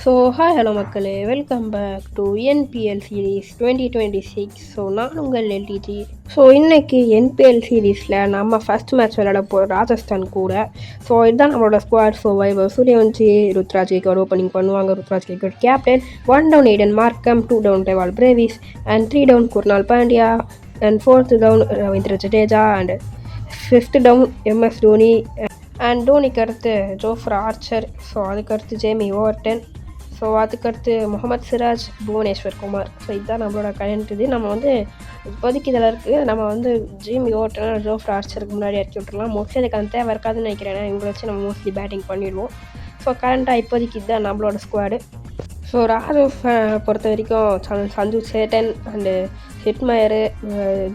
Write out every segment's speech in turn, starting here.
Hi hello மக்களே, welcome back to NPL series 2026. நான் உங்கள் எல்டிஜி. இன்னைக்கு என்பிஎல் சீரீஸில் நம்ம ஃபஸ்ட் மேட்ச் விளையாட போகிறோம் ராஜஸ்தான் கூட. இதுதான் நம்மளோட ஸ்குவாட். வைபவ் சூரியவன்சி, ருத்ராஜ் கேக்வாட் ஓப்பனிங் பண்ணுவாங்க. Ruturaj Gaikwad captain. 1 down Aiden Markram, 2 down Dewald Brevis and 3 down Krunal Pandya and 4th down Ravindra Jadeja and 5th down MS Dhoni and தோனிக்கு அடுத்து ஜோஃப்ரா ஆர்ச்சர். அதுக்கடுத்து ஜேமி ஓவர்டன். அதுக்கடுத்து முகமது சிராஜ், புவனேஸ்வர் குமார். இதுதான் நம்மளோட கரண்ட். நம்ம இப்போதைக்கு இதில் இருக்குது. நம்ம ஜிமி ஓவர்டன், ஜோஃப்ரா ஆர்ச்சருக்கு முன்னாடி இறக்கி விட்டுருலாம். மோஸ்ட்லி அதுக்கு அந்த தேவை இருக்காதுன்னு நினைக்கிறேன். இவங்களை வச்சு நம்ம மோஸ்ட்லி பேட்டிங் பண்ணிடுவோம். கரண்ட்டாக இப்போதைக்கு இதுதான் நம்மளோட ஸ்குவாடு. ராஜவ் பொறுத்த வரைக்கும் சந்து சேட்டன் அண்டு ஹிட்மயரு,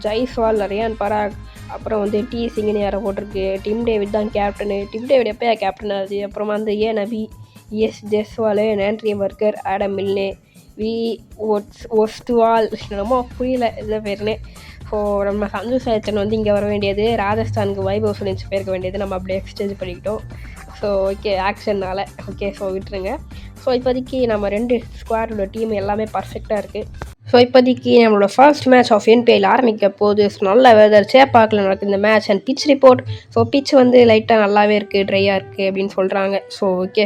ஜெய்ஸ்வால், ரியான் பராக், அப்புறம் டி சிங்னு யாரை போட்டிருக்கு. டிம் டேவிட் தான் கேப்டனு. டிம் டேவிட் எப்போயா கேப்டன் ஆகுது. அப்புறமா A Nabi, S Jaiswal, Andre Burger, Adam Milne, V Ostwal, என்னமோ புரியல இதில் பேருன்னு. நம்ம சந்து சேட்டன் இங்கே வர வேண்டியது. ராஜஸ்தானுக்கு வைபவ் சூரியவன்சி போயிருக்க வேண்டியது. நம்ம அப்படியே எக்ஸ்சேஞ்ச் பண்ணிக்கிட்டோம். ஓகே, ஆக்ஷன்னால் ஓகே. விட்டுருங்க. இப்போதைக்கு நம்ம 2 ஸ்குவாடோட டீம் எல்லாமே பர்ஃபெக்டாக இருக்குது. இப்போதைக்கு நம்மளோட ஃபர்ஸ்ட் மேட்ச் ஆஃப் என்பிஎல் ஆரம்பிக்க போகுது. நல்ல வெதர், சேப்பாக்கில் நடக்குது இந்த match. And pitch report. Pitch லைட்டாக நல்லாவே இருக்குது, ட்ரையாக இருக்குது அப்படின்னு சொல்கிறாங்க. ஓகே.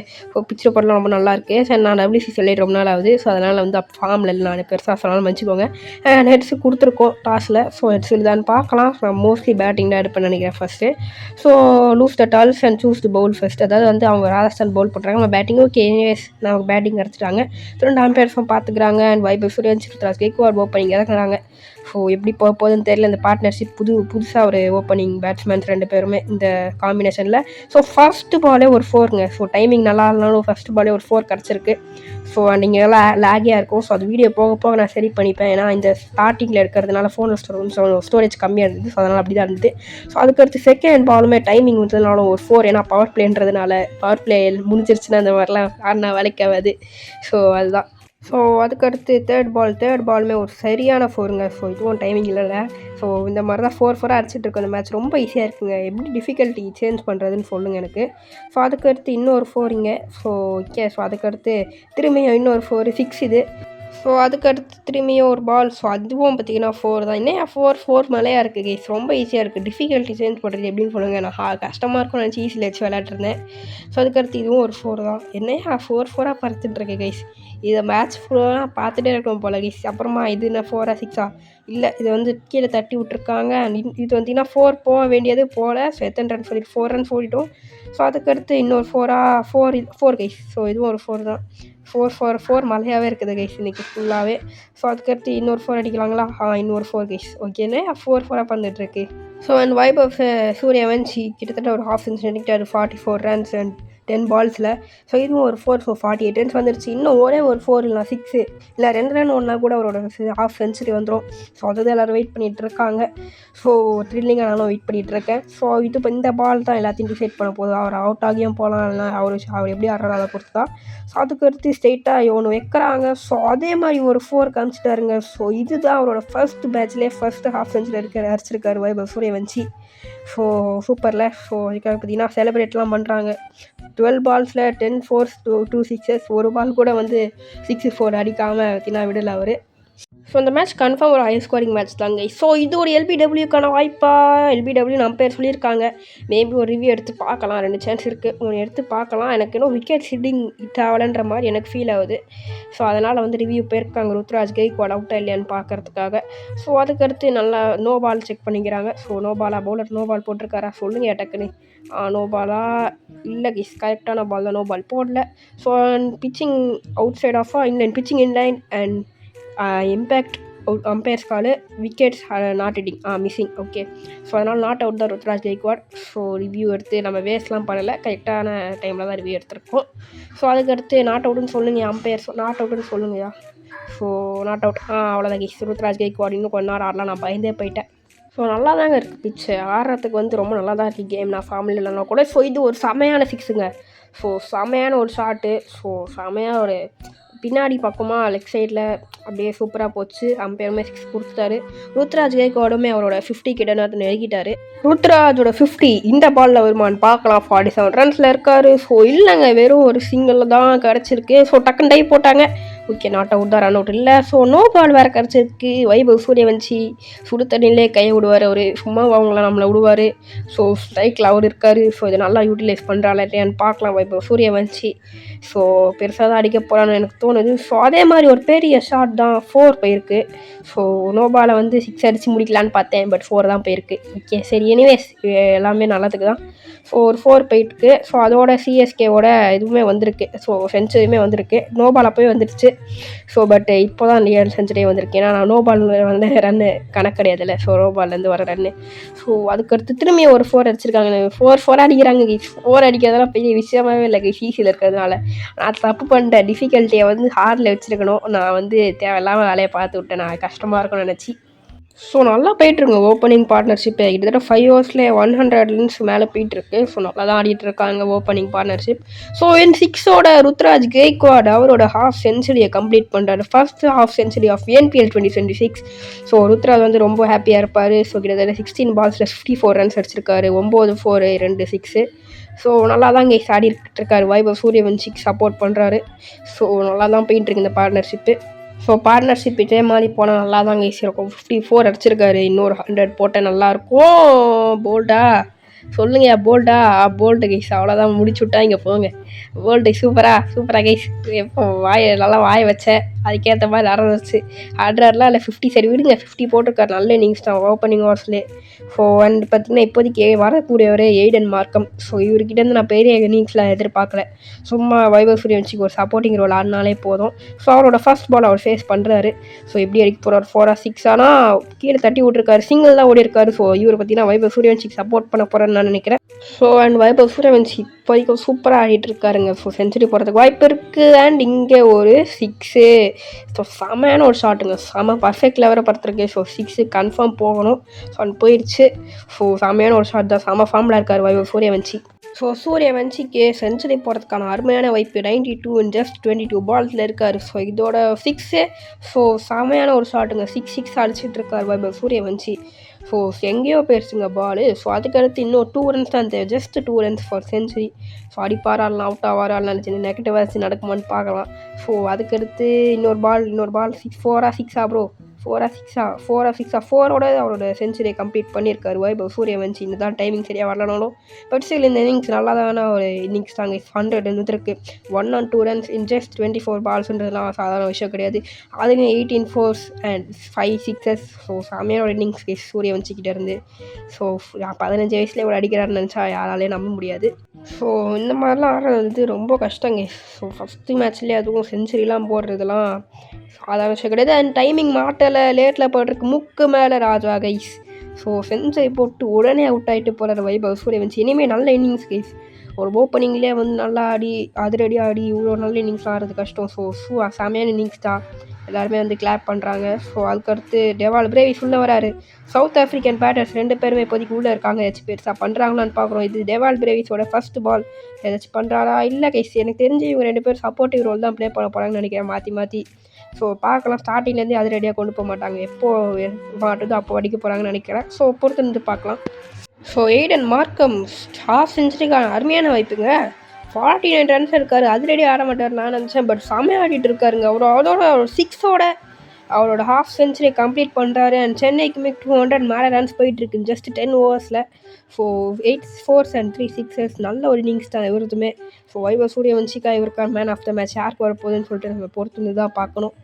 பிச் ரிப்போர்ட்லாம் ரொம்ப நல்லா இருக்குது. நான் WC சொல்லிட்டு ரொம்ப நாள் ஆகுது. அதனால் ஃபார்மில் இல்லை, நான் பெருசாக சொன்னாலும் மன்னிச்சிக்கோங்க. ஹெட்ஸு கொடுத்துருக்கோம் டாஸில். ஹெட்ஸ் இதுதான் பார்க்கலாம். நான் மோஸ்ட்லி பேட்டிங் தான் எடுப்பேன்னு நினைக்கிறேன் first. Lose the toss and choose the bowl first. அதாவது அவங்க ராஜஸ்தான் பவுல் பண்ணுறாங்க, நம்ம பேட்டிங். ஓகே, எனிவேஸ் நமக்கு பேட்டிங் கிடச்சிட்டாங்க. 2 அம்பையர்ஸும் பார்த்துக்கிறாங்க. அண்ட் வைபவ் சூரியவன்சி கேக்வாட் ஓப்பனிங் இறக்குறாங்க. எப்படி போக போகுதுன்னு தெரியல. இந்த பார்ட்னர்ஷிப் புதுசாக ஒரு ஓப்பனிங் பேட்ஸ்மேன்ஸ் 2 பேருமே இந்த காம்பினேஷனில். ஃபர்ஸ்ட் பாலே ஒரு 4ங்க. டைமிங் நல்லா இருந்தாலும் ஃபர்ஸ்ட் பாலே ஒரு 4 கிடச்சிருக்கு. நீங்கள் எல்லாம் லேகியாக இருக்கும். அது வீடியோ போக போக நான் சரி பண்ணிப்பேன். ஏன்னா இந்த ஸ்டார்டிங்கில் இருக்கிறதுனால ஃபோனில் ஸ்டோரேஜ் கம்மியாக இருந்தது. அதனால் அப்படி தான் இருந்தது. அதுக்கடுத்து செகண்ட் பாலுமே டைமிங் வந்ததுனாலும் ஒரு 4. ஏன்னா பவர் பிளேன்றதுனால பவர் பிளே முடிஞ்சிருச்சுன்னா அந்த மாதிரிலாம் ஆடினா வேலைக்காகாது. அதுதான். அதுக்கடுத்து தேர்ட் பாலுமே ஒரு சரியான 4ங்க. இதுவும் டைமிங் இல்லைல்ல. இந்த மாதிரி தான் 4-4 அடிச்சிட்டு இருக்கோம். இந்த மேட்ச் ரொம்ப ஈஸியாக இருக்குங்க. எப்படி டிஃபிகல்ட்டி சேஞ்ச் பண்ணுறதுன்னு சொல்லுங்கள் எனக்கு. அதுக்கடுத்து இன்னொரு 4ங்க. ஓகே. அதுக்கடுத்து திரும்பியும் இன்னொரு 4, 6 இது. அதுக்கடுத்து திரும்பியும் ஒரு பால். அதுவும் பார்த்திங்கன்னா 4 தான். இன்னும் 4 மலையாக இருக்குது கைஸ். ரொம்ப ஈஸியாக இருக்குது. டிஃபிகல்ட்டி சேஞ்ச் பண்ணுறது எப்படின்னு சொல்லுங்கள். நான் கஷ்டமாக இருக்கும்னு நினச்சி ஈஸியில் வச்சு விளையாட்டுருந்தேன். அதுக்கடுத்து இதுவும் ஒரு 4 தான். என்னையா 4-4 பறத்துட்ருக்கு கைஸ். இதை மேட்ச் ஃபுல்லாக பார்த்துட்டே இருக்கணும் போல கைஸ். அப்புறமா இது என்ன 4-ஆ 6-ஆ இல்லை, இதை கீழே தட்டி விட்ருக்காங்க. இது பார்த்திங்கன்னா 4 போக வேண்டியது போல். எத்தனை ரன் சொல்லிட்டு 4 ரன் ஓடிட்டோம். அதுக்கடுத்து இன்னொரு 4 கைஸ். இதுவும் ஒரு 4 தான். 4 மலையாகவே இருக்குது கைஸ் இன்றைக்கி ஃபுல்லாகவே. அதுக்கடுத்து இன்னொரு 4 அடிக்கலாங்களா? இன்னொரு 4 கைஸ். ஓகேண்ணே, 4-4 பண்ணிட்டுருக்கு. அண்ட் வைபவ் சூரியவன்சி கிட்டத்தட்ட ஒரு ஹாஃப் சென்ச்சுரி அடிக்கிட்டாரு. 44 runs and 10 பால்ஸில். இதுவும் ஒரு 4. 48 ரன்ஸ் வந்துருச்சு. இன்னும் ஒரே ஒரு 4 இல்லை 6 இல்லை 2 ரன் ஒன்றா கூட அவரோட ஹாஃப் சென்ச்சுரி வந்துடும். அதுதான் எல்லோரும் வெயிட் பண்ணிகிட்டு இருக்காங்க. த்ரில்லிங்காக நானும் வெயிட் பண்ணிகிட்டு இருக்கேன். இப்போ இந்த பால் தான் எல்லாத்தையும் டிசைட் பண்ண போகுது. அவர் அவுட் ஆகியும் போகலாம், இல்லைனா அவர் எப்படி ஆடுறாரு அதை பொறுத்து தான். அதுக்கடுத்து ஸ்ட்ரெயிட்டாக ஒன்று வைக்கிறாங்க. அதே மாதிரி ஒரு 4 காமிச்சிட்டாருங்க. இதுதான் அவரோட ஃபர்ஸ்ட் பேட்ச்லேயே ஃபர்ஸ்ட் ஹாஃப் சென்ச்சுரி அடிச்சிருக்காரு வைபவ் சூரியவன்சி. சூப்பரில். இதுக்காக பார்த்தீங்கன்னா செலிப்ரேட்லாம் பண்ணுறாங்க. 12 பால்ஸில் 10 4s 2 6s. ஒரு பால் கூட 6-4 அடிக்காமல் பார்த்தீங்கன்னா விடலை அவர். இந்த மேட்ச் கன்ஃபார்ம் ஒரு ஹை ஸ்கோரிங் மேட்ச் தாங்க. இது ஒரு LBWக்கான வாய்ப்பா? LBW நம்ம பேர் சொல்லியிருக்காங்க. மேபி ஒரு ரிவ்யூ எடுத்து பார்க்கலாம். 2 சான்ஸ் இருக்குது. 1 எடுத்து பார்க்கலாம். எனக்கு இன்னும் விக்கெட் ஹிட் ஆகலைன்ற மாதிரி எனக்கு ஃபீல் ஆகுது. அதனால் ரிவ்யூ போயிருக்காங்க. ருத்ராஜ் கேக்வாட் அவுட்டா இல்லையான்னு பார்க்கறதுக்காக. அதுக்கடுத்து நல்லா நோ பால் செக் பண்ணிக்கிறாங்க. நோ பாலா? பவுலர் நோ பால் போட்டிருக்காரா? சொல்லுங்கள் டக்குன்னு. நோ பாலா? இல்லை கிஸ், கரெக்டான பால் தான். நோ பால் போடல. பிச்சிங் அவுட் சைட் ஆஃபா? இல்லை, pitching inline and impact umpires call wickets not hitting missing. Okay. அதனால் நாட் அவுட் தான் ருத்ராஜ் கேக்வாட். ரிவ்யூ எடுத்து நம்ம வேஸ்ட்லாம் பண்ணலை. கரெக்டான டைமில் தான் ரிவ்யூ எடுத்திருக்கோம். அதுக்கடுத்து நாட் அவுட்டுன்னு சொல்லுங்கள் அம்பையர்ஸ். நாட் அவுட்டுன்னு சொல்லுங்கய்யா. Not out. அவ்வளோதான் கைஸ். ருத்ராஜ் கேக்வாட் இன்னும் கொஞ்ச நேரம் ஆடலாம். நான் பயந்தே போயிட்டேன். நல்லா தாங்க இருக்குது பிச்சு. ஆடுறதுக்கு ரொம்ப நல்லா தான் இருக்குது கேம். நான் ஃபார்மில் இல்லைனா கூட. இது ஒரு செமையான 6ங்க. ஸோ செமையான ஒரு ஷாட்டு. ஸோ செமையாக ஒரு பின்னாடி பக்கமாக லெக் சைடில் அப்படியே சூப்பராக போச்சு. அம்பையருமே 6 கொடுத்துட்டாரு. ருத்ராஜ் கைக்வாடுமே அவரோட 50 கிட்ட நெருங்கிட்டாரு. ருத்ராஜோட 50 இந்த பாலில் வருமானு பார்க்கலாம். 47 ரன்ஸில் இருக்காரு. ஸோ இல்லைங்க, வெறும் ஒரு சிங்கிளில் தான் கிடச்சிருக்கு. ஸோ டக்குன்னு டை போட்டாங்க. ஓகே, நாட் அவுட் தான், ரன் அவுட் இல்லை. ஸோ நோ பால் வேறு கிடச்சிருக்கு. வைபவ் சூரியவன்சி சுடு தண்ணியிலே கையை விடுவார். அவர் சும்மா அவங்கள நம்மளை விடுவார். ஸோ ஸ்ட்ரைக்கில் அவர் இருக்கார். ஸோ இதை நல்லா யூட்டிலைஸ் பண்ணுறாள் இல்லையான்னு பார்க்கலாம் வைபவ் சூரியவன்சி. ஸோ பெருசாக தான் அடிக்க போகிறான்னு எனக்கு தோணுது. ஸோ அதே மாதிரி ஒரு பெரிய ஷாட் தான் 4 போயிருக்கு. ஸோ நோ பாலை 6 அடித்து முடிக்கலான்னு பார்த்தேன், பட் 4 தான் போயிருக்கு. ஓகே சரி, எனிவேஸ் எல்லாமே நல்லதுக்கு தான். ஸோ ஒரு 4 போயிட்டுருக்கு. ஸோ அதோட சிஎஸ்கேவோட இதுவுமே வந்திருக்கு. ஸோ செஞ்சுரியுமே வந்திருக்கு. நோ பால் அப்போயே வந்துருச்சு. ஸோ பட் இப்போ தான் ரியல் செஞ்சுரியே வந்திருக்கு. ஏன்னா நோ பால் ரன்னு கணக்கு கிடையாதுல்ல. ஸோ நோ பால்லேருந்து வர ரன்னு. ஸோ அதுக்கடுத்து திரும்பி ஒரு 4 அடிச்சிருக்காங்க. 4 அடிக்கிறாங்க. 4 அடிக்கிறதெல்லாம் பெரிய விஷயமாவே இல்லை ஈஸியில் இருக்கிறதுனால. நான் தப்பு பண்ணிட்டேன். டிஃபிகல்ட்டியை ஹார்டில் வச்சுருக்கணும். நான் தேவையில்லாமல் வேலையை பார்த்து விட்டேன். நான் கஷ்டமாக இருக்கும்னு நினச்சி. ஸோ நல்லா போயிட்டுருங்க ஓப்பனிங் பார்ட்னர்ஷிப்பு. கிட்டத்தட்ட 5 ஓவர்ஸில் 100 ரன்ஸ் மேலே போயிட்டுருக்கு. ஸோ நல்லா தான் ஆடிட்டுருக்காங்க ஓப்பனிங் பார்ட்னர்ஷிப். ஸோ என் 6ஓட ருத்ராஜ் கெய்க்வாட் அவரோட ஹாஃப் செஞ்சுரியை கம்ப்ளீட் பண்ணுறாரு. First half century of NPL 2026. So Ruturaj ரொம்ப ஹாப்பியாக இருப்பார். ஸோ கிட்டத்தட்ட 16 பால்ஸில் 54 ரன்ஸ் அடிச்சிருக்காரு. 9 4 2 6. ஸோ நல்லா தான் இங்கே ஆடிட்டு இருக்காரு. வைபவ் சூரியவன்சிக்கு சப்போர்ட் பண்ணுறாரு. ஸோ நல்லா தான் போயிட்டுருக்கு இந்த பார்ட்னர்ஷிப்பு. ஸோ பார்ட்னர்ஷிப் இதே மாதிரி போனால் நல்லா தாங்க ஈஸியாக இருக்கும். 54 அடிச்சிருக்காரு. இன்னொரு 100 போட்டால் நல்லாயிருக்கும். போல்டா சொல்லுங்க, போல்டா போல்டு கைஸ். அவ்வளோதான், முடிச்சு விட்டா இங்கே போங்க. போல்டு சூப்பராக கைஸ். எப்போ நல்லா வாய வச்சேன், அதுக்கேற்ற மாதிரி ஆரம்பிச்சு ஆடுறாருலாம் இல்லை. 50 சரி விடுங்க, 50 போட்டிருக்காரு. நல்ல இன்னிங்ஸ் தான் ஓப்பனிங் ஓவர்ஸ்லேயே. ஸோ அண்ட் பார்த்திங்கன்னா இப்போதைக்கு வரக்கூடியவரே எய்டன் மார்க்கம். ஸோ இவர்கிட்டேருந்து நான் பெரிய இன்னிங்ஸ்லாம் எதிர்பார்க்கல. சும்மா வைபவ் சூரியவன்சிக்கு ஒரு சப்போர்ட்டிங் ரோல் ஆடினாலே போதும். ஸோ அவரோட ஃபர்ஸ்ட் பால் அவர் ஃபேஸ் பண்ணுறாரு. ஸோ எப்படி அடிக்க போகிறார்? 4 6 ஆனால் கீழே தட்டி விட்டுருக்காரு. சிங்கிள் தான் ஓடி இருக்காரு. ஸோ இவர் பார்த்திங்கன்னா வைபவ் சூரியவன்சிக்கு சப்போர்ட் பண்ண போகிறேன்னு நான் நினைக்கிறேன். ஸோ அண்ட் வைபவ் சூரியவன்சி இப்போதைக்கு சூப்பராக ஆடிட்டு இருக்காருங்க. ஸோ செஞ்சுரி போகிறதுக்கு வாய்ப்பு இருக்குது. அண்ட் இங்கே ஒரு 6. ஸோ செமையான ஒரு ஷாட்டுங்க. செம பர்ஃபெக்ட் லெவலை படுத்துருக்கு. ஸோ 6 கன்ஃபார்ம் போகணும். ஸோ அண்ட் போயிடுச்சு. ஸோ செமையான ஒரு ஷாட் தான். செம ஃபார்மில் இருக்கார் வைபவ் சூரியவன்சி. ஸோ சூரியவன்சிக்கு செஞ்சுரி போகிறதுக்கான அருமையான வாய்ப்பு. 92 in just 22 பால்ஸில் இருக்கார். ஸோ இதோட 6. ஸோ செமையான ஒரு ஷாட்டுங்க. 6 அடிச்சிட்டு இருக்கார் வைபவ் சூரியவன்சி. ஸோ எங்கேயோ போயிடுச்சுங்க பால். ஸோ அதுக்கடுத்து இன்னும் 2 ரன்ஸ் தான் தேவை. Just 2 runs for century. So அடிப்பாராலாம் அவுட் ஆவாரான்னு நினச்சி நெகட்டிவ் ஆச்சு நடக்குமான்னு பார்க்கலாம். ஸோ அதுக்கடுத்து இன்னொரு பால் 4 6 ப்ரோ. 4 6 4ஓட அவரோட செஞ்சுரியை கம்ப்ளீட் பண்ணியிருக்காரு வைபவ் சூரியவன்சி. இந்த தான் டைமிங் சரியாக வரலனாலும் பட் ஸ்டில் இந்த இன்னிங்ஸ் நல்லா தானே ஒரு இன்னிங்ஸ் தாங்க. 100 இருந்துருக்கு. 1 and 2 runs in just 24 பால்ஸ்ன்றதுலாம் சாதாரண விஷயம் கிடையாது. அதுலேயும் 18 4s and 5 6s. ஸோ செமையான ஒரு இன்னிங்ஸ் சூரியவன்சிக்கிட்ட இருந்து. ஸோ 15 வயசுல இவ்வளோ அடிக்கிறாருன்னு நினச்சா யாராலையும் நம்ப முடியாது. ஸோ இந்த மாதிரிலாம் ஆடுறது ரொம்ப கஷ்டங்க. ஸோ ஃபஸ்ட்டு மேட்ச்லேயே அதுவும் செஞ்சுரிலாம் போடுறதுலாம் சாதாரண விஷயம் கிடையாது. அண்ட் டைமிங் மாட்டலை, லேட்டில் போட்டிருக்கு. முக்கு மேலே ராஜா கைஸ். ஸோ செஞ்சுரி போட்டு உடனே அவுட் ஆகிட்டு போகிற வைபவ் சூரியவன்சி. இனிமேல் நல்ல இன்னிங்ஸ் கைஸ். ஒரு ஓப்பனிங்லேயே நல்லா ஆடி அதிரடி ஆடி இவ்வளோ நல்ல இன்னிங்ஸ் ஆடுறது கஷ்டம். ஸோ செமையான இன்னிங்ஸ் தான். எல்லாருமே கிளாப் பண்ணுறாங்க. ஸோ அதுக்கடுத்து டெவால் பிரேவிஸ் உள்ளே வராரு. சவுத் ஆஃப்ரிக்கன் பேட்டர்ஸ் 2 பேருமே இப்போதைக்கு உள்ளே இருக்காங்க. ஏதாச்சும் பெருசாக பண்ணுறாங்களான்னு பார்க்குறோம். இது டெவால் பிரேவிஸோட ஃபர்ஸ்ட் பால். ஏதாச்சும் பண்ணுறாரா? இல்லை கைஸ், எனக்கு தெரிஞ்சு இவங்க 2 பேரும் சப்போர்ட்டிவ் ரோல் தான் ப்ளே பண்ண போகிறாங்கன்னு நினைக்கிறேன், மாற்றி. ஸோ பார்க்கலாம். ஸ்டார்டிங்லேருந்தே அது ரெடியாக கொண்டு போக மாட்டாங்க. எப்போது மாட்டுதோ அப்போ அடிக்க போகிறாங்கன்னு நினைக்கிறேன். ஸோ பொறுத்து இருந்து பார்க்கலாம். ஸோ எய்டன் மார்க்கம் ஹாஃப் செஞ்சுரிக்கான அருமையான வாய்ப்புங்க. 49 ரன்ஸ் இருக்காரு. அது ரெடி ஆட மாட்டார் நான் நினச்சேன். பட் செமையாக ஆடிட்டு இருக்காருங்க. அதோட 6ஓட அவரோட ஹாஃப் செஞ்சுரியை கம்ப்ளீட் பண்ணுறாரு. அண்ட் சென்னைக்குமே 200 மேலே ரன்ஸ் போயிட்டுருக்கு just 10 ஓவர்ஸில். So 8 4s and 3 6s. நல்ல ஒரு இன்னிங்ஸ் தான் இவருதுமே. ஸோ வைபவ் சூரியவன்சிக்கா இவருக்கான மேன் ஆஃப் த மேட்ச் யாருக்கு வரப்போகுதுன்னு சொல்லிட்டு நம்ம பொறுத்து தான் பார்க்கணும்.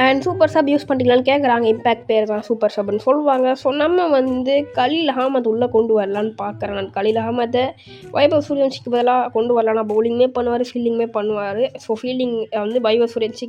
அண்ட் சூப்பர் சப் யூஸ் பண்ணிக்கலான்னு கேட்குறாங்க. இம்பேக்ட் பேர் தான் சூப்பர் சப்னு சொல்லுவாங்க. ஸோ நம்ம கலீல் அகமது உள்ளே கொண்டு வரலான்னு பார்க்குறேன். நான் கலீல் அகமதை வைபவ் சூரியவன்சிக்கு பதிலாக கொண்டு வரலாம். பவுலிங்குமே பண்ணுவார், ஃபீல்டிங்குமே பண்ணுவார். ஸோ ஃபீல்டிங் வைபவ் சூரியவன்சி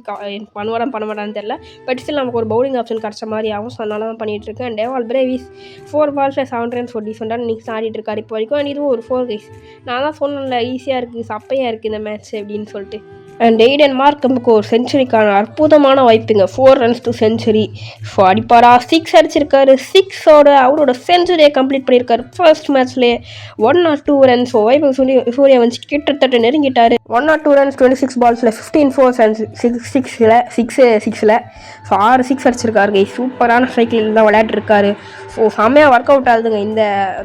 பண்ண மாட்டான்னு தெரியல. பட் ஸ்டில் நமக்கு ஒரு பவுலிங் ஆப்ஷன் கிடச்ச மாதிரி ஆகும். ஸோ அதனால தான் பண்ணிகிட்ருக்கேன். டெவால் பிரேவிஸ் 4 balls 7 runs ஒரு டீசெண்டான இன்னிங்ஸ் ஆடிட்டு இருக்காரு இப்போ வரைக்கும். அண்ட் இதுவும் ஒரு 4 guys. நான் தான் சொன்னேன்ல ஈஸியாக இருக்குது, சப்பையாக இருக்குது இந்த மேட்ச் அப்படின்னு சொல்லிட்டு. அண்ட் எய்டன் மார்க்கமுக்கு ஒரு செஞ்சுரிக்கான அற்புதமான வாய்ப்புங்க. 4 runs to செஞ்சுரி. ஸோ அடிப்பாரா, 6 அடிச்சிருக்காரு. 6ஓட அவரோட செஞ்சுரியை கம்ப்ளீட் பண்ணியிருக்காரு ஃபர்ஸ்ட் மேட்ச்லேயே. 1 or 2 runs. So Vaibhav Surya வந்து கிட்டத்தட்ட நெருங்கிட்டாரு. 1 or 2 runs 26 balls 15 4s and 6 so 6 6 அடிச்சிருக்காரு. சூப்பரான சைக்கிளில் தான் விளையாட்டுருக்காரு. ஸோ செம்மையாக ஒர்க் அவுட் ஆகுதுங்க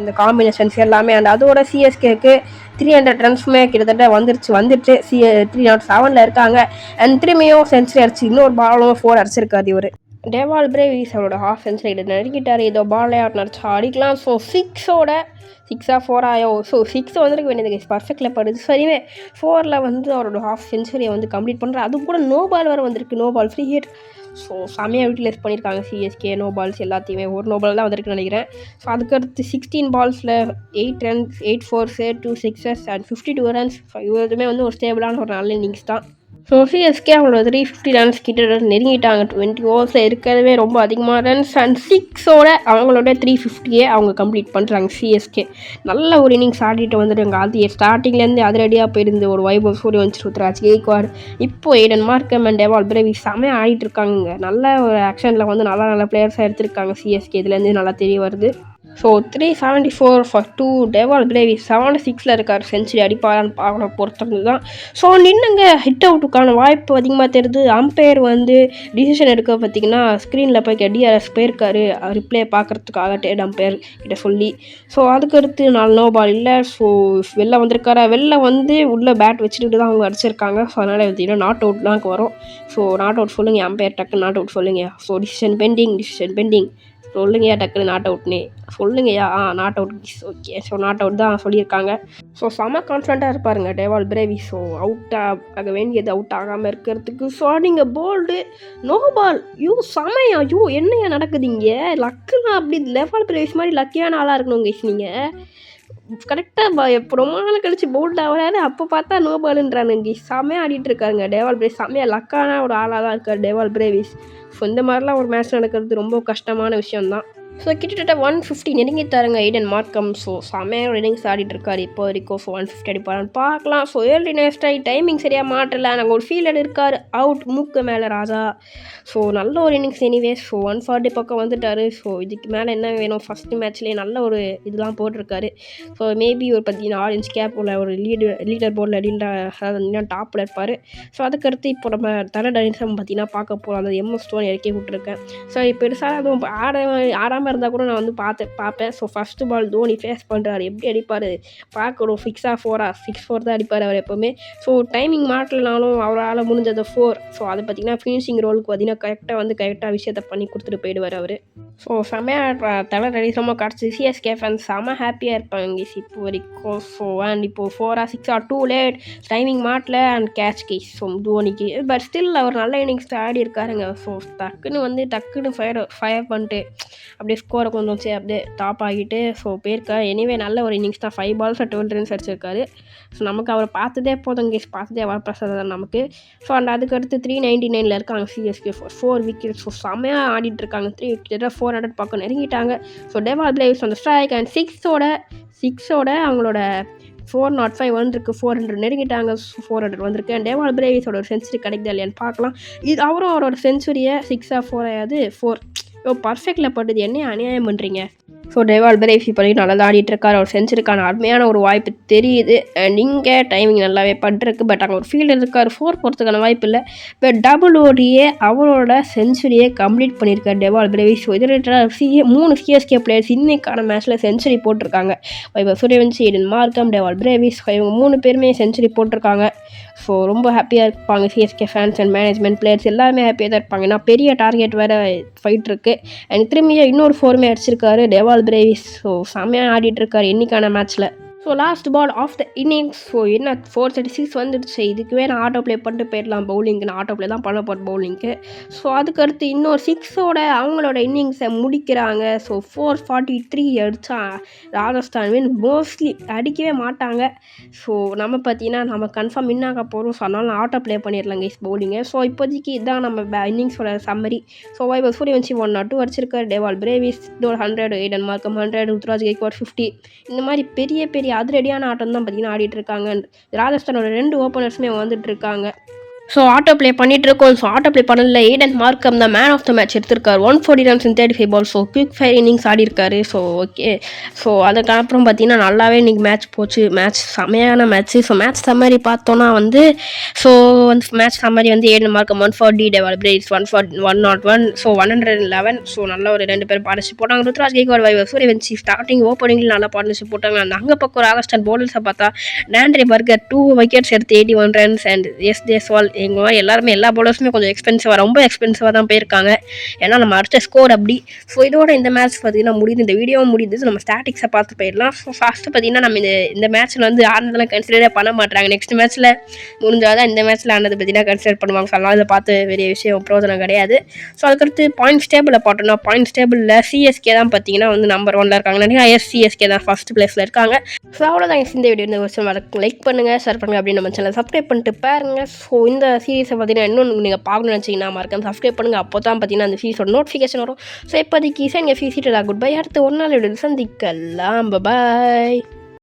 இந்த காம்பினேஷன்ஸ் எல்லாமே. அண்ட் அதோட சிஎஸ்கேக்கு 300 ரன்ஸுமே கிட்டத்தட்ட வந்துட்டு 307 இருக்காங்க. அண்ட் திரும்பியும் சென்ச்சுரி அடிச்சு இன்னொரு பாலும் 4 அடிச்சிருக்காரு இவர். டேவால் பிரேவிஸ் அவரோட ஹாஃப் சென்ச்சுரி நெருங்கிட்டார். ஏதோ பால் நடிச்சா அடிக்கலாம். ஸோ 6 4 ஸோ 6 வந்துருக்கு வேண்டியது பர்ஃபெக்டில் படுது. சரிவே 4ல் வந்து அவரோட ஹாஃப் சென்ச்சுரியை வந்து கம்ப்ளீட் பண்ணுறாரு. அது கூட நோ பால் வேறு வந்திருக்கு. No ball free hit. So செம்மையாக யூட்டிலைஸ் பண்ணியிருக்காங்க சிஎஸ்கே. நோ பால்ஸ் எல்லாத்தையுமே. ஒரு நோ பால் தான் வந்திருக்குன்னு நினைக்கிறேன். ஸோ அதுக்கடுத்து 16 balls 8 runs 8 4s 2 6s and 52 runs. So இவருமே வந்து ஒரு ஸ்டேபிளான ஒரு நல்ல இன்னிங்ஸ் தான். ஸோ சிஎஸ்கே அவங்களோட 350 runs கிட்ட நெருங்கிட்டாங்க. 20 overs இருக்கிறதவே ரொம்ப அதிகமாக ரன்ஸ். அண்ட் 6ஓட அவங்களோட 350 அவங்க கம்ப்ளீட் பண்ணுறாங்க சிஎஸ்கே. நல்ல ஒரு இன்னிங்ஸ் ஆடிட்டு வந்துடுங்க. அது ஸ்டார்டிங்லேருந்து அதிரடியாக போயிருந்து ஒரு வைபவ் சூரியவன்ஷி, ருத்ராஜ் கெய்க்வாட், இப்போ எய்டன் மார்க்கம் அண்ட் டேவால் பிரேவிஸ் செம்மையாக ஆடிட்டு இருக்காங்க. நல்ல ஒரு ஆக்ஷனில் வந்து நல்ல பிளேயர்ஸாக எடுத்திருக்காங்க சிஎஸ்கே. இதுலேருந்து நல்லா தெரிய வருது. So 374 for 2. டேவால் பிரேவிஸ் 76ல் இருக்கார். செஞ்சுரி அடிப்பாரான்னு பார்க்கணும் பொறுத்தவங்க தான். ஸோ நின்னுங்க ஹிட் அவுட்டுக்கான வாய்ப்பு அதிகமாக தெரியுது. அம்பையர் வந்து டிசிஷன் எடுக்க பார்த்திங்கன்னா ஸ்க்ரீனில் போய் டிஆர்எஸ் போயிருக்காரு ரிப்ளே பார்க்குறதுக்காக டேட் அம்பையர் கிட்ட சொல்லி. ஸோ அதுக்கடுத்து 4 நோ பால் இல்லை. ஸோ வெளில வந்திருக்காரு. வெளில வந்து உள்ளே பேட் வச்சுட்டு தான் அவங்க அடிச்சிருக்காங்க. ஸோ அதனால் பார்த்திங்கன்னா நாட் அவுட் தான் வரும். ஸோ நாட் அவுட் சொல்லுங்கள் அம்பையர், டக்குன்னு நாட் அவுட் சொல்லுங்கள். ஸோ டிசிஷன் பெண்டிங் சொல்லுங்கய்யா, டக்குன்னு நாட் அவுட்னே சொல்லுங்கய்யா. Not out. Okay, so not out தான் சொல்லியிருக்காங்க. ஸோ செம்ம கான்ஃபிடண்ட்டாக இருப்பாருங்க டேவால் பிரேவிஸ். ஸோ அவுட் ஆக வேண்டியது அவுட் ஆகாமல் இருக்கிறதுக்கு. ஸோ நீங்கள் போல்டு நோ பால். செமையா என்னையா நடக்குதுங்க. லக்குன்னா அப்படி டேவால் பிரேவிஸ் மாதிரி லக்கியான ஆளாக இருக்கணுங்க. நீங்கள் கரெக்டாக எப்போ ரொம்ப நாள் கழிச்சு போல்ட் ஆகிறாரு. அப்போ பார்த்தா நோ பாலுன்றானுங்க. செம்மையாக ஆடிட்டு இருக்காருங்க டேவால் பிரேவிஸ். செம்மையாக லக்கான ஒரு ஆளாக தான் இருக்கார் டேவால் பிரேவிஸ். ஸோ இந்த மாதிரிலாம் ஒரு மேட்ச் நடக்கிறது ரொம்ப கஷ்டமான விஷயம்தான். ஸோ கிட்டத்தட்ட 150 நெருங்கிட்டாருங்க எய்டன் மார்க்கம். ஸோ செமையாக இன்னிங்ஸ் ஆடிட்டு இருக்காரு இப்போ வரைக்கும். ஸோ 150 அடிப்பாரான்னு பார்க்கலாம். ஸோ ஏர்லி நெக்ஸ்ட் டைமிங் சரியாக மாட்டல. நாங்கள் ஒரு ஃபீல்டர் இருக்கார் அவுட் மூக்கு மேலே ராஜா. ஸோ நல்ல ஒரு இன்னிங்ஸ் எனிவே. ஸோ 140 பக்கம் வந்துட்டார். ஸோ இதுக்கு மேலே என்ன வேணும். ஃபஸ்ட்டு மேட்ச்லேயே நல்ல ஒரு இதெல்லாம் போட்டிருக்காரு. ஸோ மேபி ஒரு 10 ஆரஞ்சு கேப் உள்ள ஒரு லீடர் போர்டில் அதாவது டாப்பில் இருப்பார். ஸோ அதுக்கடுத்து இப்போ நம்ம தரடனிசம் பார்த்தீங்கன்னா பார்க்க போகிறோம். அந்த MS தோனி இறக்கி விட்டுருக்கேன். ஸோ பெருசாக அதுவும் ஆடாமல் இருந்தால் கூட நான் வந்து பார்ப்பேன். ஸோ ஃபஸ்ட்டு பால் தோனி ஃபேஸ் பண்ணுறாரு. எப்படி அடிப்பார் பார்க்கணும். 6 4 தான் அடிப்பார் அவர் எப்போவுமே. ஸோ டைமிங் மாட்டலனாலும் அவரால் முடிஞ்சது 4. ஸோ அதை பார்த்திங்கன்னா ஃபினிஷிங் ரோலுக்கு பார்த்திங்கன்னா கரெக்டாக விஷயத்தை பண்ணி கொடுத்துட்டு போயிடுவார் அவர். ஸோ செம்மையாக தலை ரெடிசமாக கிடச்சி சிஎஸ்கே ஃபேன்ஸ் செம்ம ஹாப்பியாக இருப்பாங்க இப்போ வரைக்கும். ஸோ அண்ட் இப்போது 4 or 6 or 2 லேட் டைமிங் மாட்டல அண்ட் கேட்ச் கேஸ். ஸோ தோனிக்கு பட் ஸ்டில் அவர் நல்ல இன்னிங்ஸ் ஆடி இருக்காருங்க. ஸோ டக்குன்னு ஃபயர் பண்ணிட்டு அப்படியே ஸ்கோரை கொஞ்சம் அப்படியே டாப் ஆகிட்டு ஸோ போயிருக்காரு. எனிவே நல்ல ஒரு இன்னிங்ஸ் தான். 5 balls 12 runs அடிச்சிருக்காரு. ஸோ நமக்கு அவரை பார்த்ததே போதும் கேஸ். பார்த்ததே வரப்பிரசாதம் நமக்கு. ஸோ அண்ட் அதுக்கடுத்து 399 இருக்காங்க சிஎஸ்கே 4 wickets. ஸோ செம்மையாக ஆடிட்டு இருக்காங்க. 400 பக்கம் நெருங்கிட்டாங்க. ஸோ டேவால் பிரேவிஸ் அந்த ஸ்ட்ரைக் அண்ட் 6ஓட அவங்களோட 405 வந்திருக்கு. 400 நெருங்கிட்டாங்க. 400 வந்திருக்கு. அண்ட் டேவால் பிரேவிஸோட ஒரு செஞ்சுரி கிடைக்குதா இல்லையான்னு பார்க்கலாம். இது அவரும் அவரோட செஞ்சுரியை 6 4 4 பர்ஃபெக்டில் பட்டுது. என்ன அநியாயம் பண்ணுறீங்க. ஸோ டேவால் பிரேவிஸ் இப்போ நல்லா ஆடிட்டு இருக்கார். அவர் செஞ்சுரிக்கான அருமையான ஒரு வாய்ப்பு தெரியுது. நீங்கள் டைமிங் நல்லாவே பண்ணிருக்கு. பட் அங்கே ஒரு ஃபீல்டர் இருக்கார். 4 போகிறதுக்கான வாய்ப்பு இல்லை. பட் WODA அவரோட செஞ்சுரியை கம்ப்ளீட் பண்ணியிருக்கார் டேவால் பிரேவிஸ். ஸோ இதில் 3 சிஎஸ்கே பிளேயர்ஸ் இன்னைக்கான மேட்ச்சில் செஞ்சுரி போட்டிருக்காங்க. இப்போ சூரியவன்ஷி, எய்டன் மார்க்கம், டேவால் பிரேவிஸ் இவங்க 3 பேருமே செஞ்சுரி போட்டிருக்காங்க. ஸோ ரொம்ப ஹாப்பியாக இருப்பாங்க CSK fans and management players எல்லாருமே ஹாப்பியாக தான் இருப்பாங்க. ஏன்னா பெரிய டார்கெட் வேறு ஃபைட் இருக்குது. அண்ட் திரும்பியும் இன்னொரு 4 அடிச்சிருக்காரு டேவால் பிரேவிஸ். ஸோ செம்மையாக ஆடிட்டு இருக்காரு இன்னைக்கான மேட்ச்சில். So last ball of the innings. So என்ன 436 வந்துடுச்சு. இதுக்குவே நான் ஆட்டோ ப்ளே பண்ணிட்டு போயிடலாம் பவுலிங்க்கு. நான் ஆட்டோ ப்ளே தான் பண்ண போகிறேன் பவுலிங்க்கு. ஸோ அதுக்கடுத்து இன்னொரு 6ஓட அவங்களோட இன்னிங்ஸை முடிக்கிறாங்க. ஸோ 443 அடித்தா ராஜஸ்தான் வின். மோஸ்ட்லி அடிக்கவே மாட்டாங்க. ஸோ நம்ம பார்த்தீங்கன்னா நம்ம கன்ஃபார்ம் வின் ஆக போகிறோம். ஸோ அதனால் நான் ஆட்டோ ப்ளே பண்ணிடலாம் கைஸ் பவுலிங்கை. ஸோ இப்போதைக்கு இதுதான் நம்ம இன்னிங்ஸோட சம்மரி. ஸோ வைபவ் சூரியவன்ஷி 102 அடிச்சிருக்காரு. டேவால் பிரேவிஸ் 100, எய்டன் மார்க்கம் 100, ருத்ராஜ் கெய்க்வாட் 50. இந்த மாதிரி பெரிய அதிரடியான ஆட்டம் தான் பார்த்திங்கன்னா ஆடிட்டு இருக்காங்க. ராஜஸ்தானோட 2 ஓப்பனர்ஸுமே வந்துட்டு இருக்காங்க. ஸோ ஆட்டோ ப்ளே பண்ணிகிட்ருக்கோம். ஸோ ஆட்டோ ப்ளே பண்ணதில் ஏடன் மார்க்கம் தான் மேன் ஆஃப் த மேட்ச் எடுத்திருக்காரு. 140 runs in 35 ball. So quick fire innings ஆடிருக்காரு. So okay. ஸோ அதுக்கப்புறம் பார்த்தீங்கன்னா நல்லாவே இன்றைக்கி மேட்ச் போச்சு. மேட்ச் செமையான மேட்ச்சு. ஸோ மேட்ச் சம்மரி பார்த்தோன்னா வந்து ஸோ வந்து மேட்ச் சம்மரி வந்து ஏடன் மார்க்கம் 140, டெவல் பிரேஸ் 101, ஸோ 111. ஸோ நல்ல ஒரு 2 பேர் பார்ட்னர்ஷிப் போட்டாங்க. ருத்ராஜ் கெய்க்வாட், வைபவ் சூரியவன்சி ஸ்டார்டிங் ஓப்பனிங்கில் நல்லா பார்ட்னர்ஷிப் போட்டாங்க. அந்த அங்கே பக்கம் ராஜஸ்தான் பவுலர்ஸை பார்த்தா டேண்ட்ரே பர்கர் 2 விக்கெட்ஸ் எடுத்து 81 ரன்ஸ் அண்ட் எஸ் ஜெய்ஸ்வால் எங்கள் மாதிரி எல்லாருமே எல்லா பவுலர்ஸுமே கொஞ்சம் ரொம்ப எக்ஸ்பென்சிவாக தான் போயிருக்காங்க. ஏன்னா நம்ம அடுத்த ஸ்கோர் அப்படி. ஸோ இதோட இந்த மேட்ச் பார்த்தீங்கன்னா முடியுது. இந்த வீடியோவும் முடியுது. நம்ம ஸ்டாட்டிக்ஸை பார்த்து போயிடலாம். ஸோ ஃபஸ்ட்டு பார்த்தீங்கன்னா நம்ம இந்த மேட்ச்சில் வந்து ஆனதெல்லாம் கன்சிடரே பண்ண மாட்டாங்க. நெக்ஸ்ட் மேட்ச்சில் முடிஞ்சாதான் இந்த மேட்ச்சில் ஆனது பார்த்தீங்கன்னா கன்சிடர் பண்ணுவாங்க. ஸோ அதனால் இதை பார்த்து பெரிய விஷயம் பிரோஜனம் கிடையாது. ஸோ அதுக்கடுத்து பாயிண்ட்ஸ் டேபிளில் பார்த்தோம்னா பாயிண்ட்ஸ் டேபிளில் சிஎஸ்கே தான் பார்த்தீங்கன்னா வந்து நம்பர் 1ல் இருக்காங்க. நினைக்கிறேன் சிஎஸ்கே தான் ஃபஸ்ட் பிளேஸில் இருக்காங்க. ஸோ அவ்வளோதான் இந்த வீடியோ. இந்த வருஷம் லைக் பண்ணுங்கள், ஷேர் பண்ணுங்கள், அப்படின்னு நம்ம சேனல் சப்ஸ்கிரைப் பண்ணிட்டு பாருங்கள். ஸோ இந்த சீரிஸை பார்த்தீங்கன்னா இன்னொன்று நீங்கள் பார்க்கணும்னு நினச்சிங்கன்னா மறக்காம சப்ஸ்கிரைப் பண்ணுங்கள். அப்போ தான் பார்த்தீங்கன்னா அந்த சீரிஸோட நோட்டிஃபிகேஷன் வரும். ஸோ இப்போதைக்கு நீங்கள் ஃபீஸிட்டு குட் பை. அடுத்து ஒரு நாள் சந்திக்கலாம். பாய்.